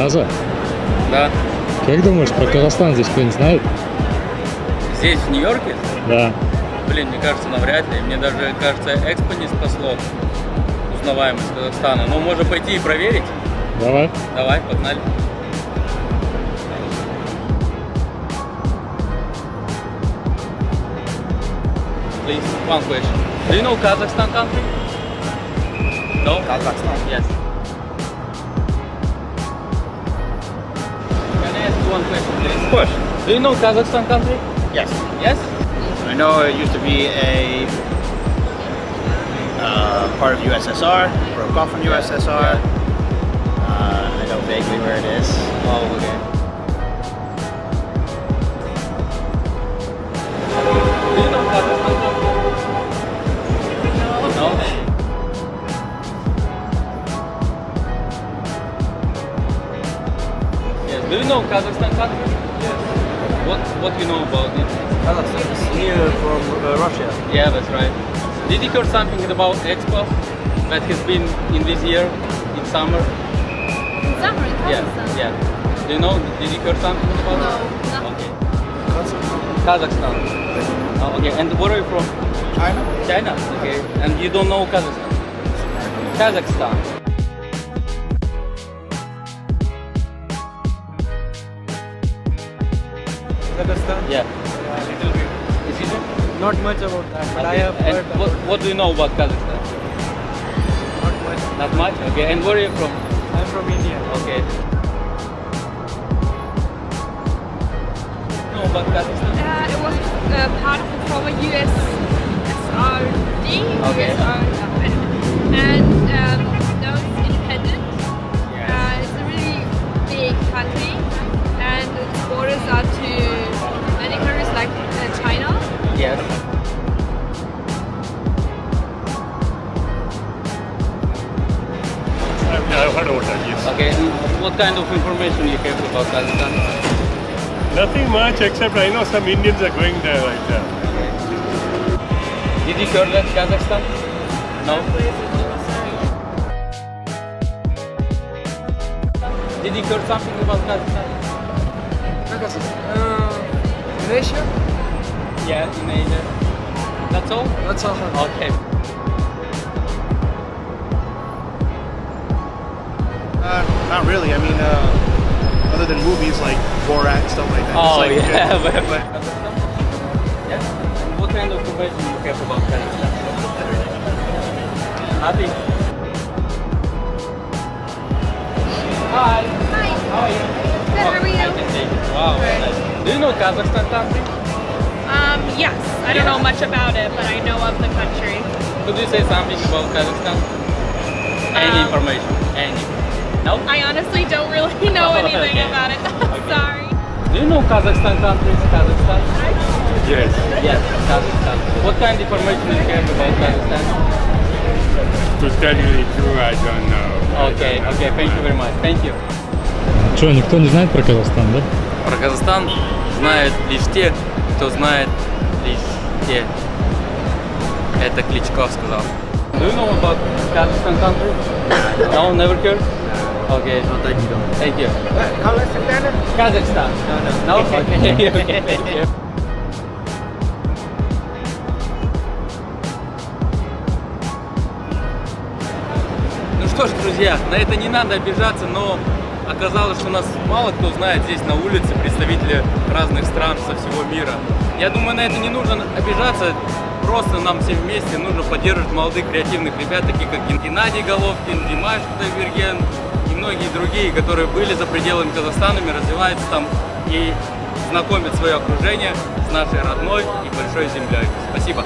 Каза, Да. как думаешь, про Казахстан здесь кто-нибудь знает? Здесь, в Нью-Йорке? Да. Блин, мне кажется, навряд ли. Мне даже кажется, Экспо не спасло узнаваемость Казахстана. Ну, можно пойти и проверить. Давай. Давай, погнали. Please, one question. Do you know Kazakhstan country? No? Kazakhstan. Yes. Can I ask you one question, please? Of course. Do you know Kazakhstan country? Yes. Yes? I know it used to be a part of USSR, broke off from USSR. I know vaguely where it is. Oh, okay. Do you know Kazakhstan country? No. Yes. Do you know Kazakhstan country? Yes. What you know about it? Kazakhstan is near from Russia. Yeah, that's right. Did you hear something about Expo that has been in this year in summer? In summer in Yeah, Kazakhstan? yeah. Do you know? Did you hear something about No, it? nothing. Okay. Kazakhstan. Oh, okay. And where are you from? China? China. Okay. And you don't know Kazakhstan? Kazakhstan. Kazakhstan? Yeah. A little bit. Is it? Not much about that, but I Okay. have And heard about what do you know about Kazakhstan? not much. Not much. Okay. And where are you from? I'm from India. Okay. Know about Kazakhstan? It was part of the former USSRD. Okay. And now it's independent. It's a really big country, and its borders are to many countries like China. Yes. I've heard about that, yes. Okay. And what kind of information you have about Kazakhstan? Nothing much except I know some Indians are going there right now. Did you hear that Kazakhstan? No. Did you hear something about Kazakhstan? In Asia? Yeah, in Asia. That's all? That's all. Okay. Not really. I mean, other than movies like Borat and stuff like that. Oh, It's like, yeah. but Kazakhstan? Yeah. And what kind of information you have about Kazakhstan? Nothing. Hi. Hi. How are you? Good, how are you? I can take it. Wow. Nice. Do you know Kazakhstan country? Yes. I don't know much about it, but I know of the country. Could you say something about Kazakhstan? Any information? Any? No? I honestly don't really know anything Okay. about it. Okay. Sorry. Do you know Kazakhstan countries? Kazakhstan? Yes. Yes, Kazakhstan. What kind of information do you have about Kazakhstan? To tell you the truth, I don't know. Okay, okay, thank you very much. Thank you. Что, никто не знает про Казахстан, да? Про Казахстан знают лишь те, кто знает лишь те. Это Кличко сказал. Do you know about Kazakhstan country? No, never heard? Okay. No, thank you. Kazakhstan? No. Okay, okay, thank you. Ну что ж, друзья, на это не надо обижаться, но оказалось, что нас мало кто знает здесь на улице, представители разных стран со всего мира. Я думаю, на это не нужно обижаться, просто нам всем вместе нужно поддерживать молодых креативных ребят, таких как Геннадий Головкин, Димаш Кудайберген и многие другие, которые были за пределами Казахстана, развиваются там и знакомят свое окружение с нашей родной и большой землей. Спасибо!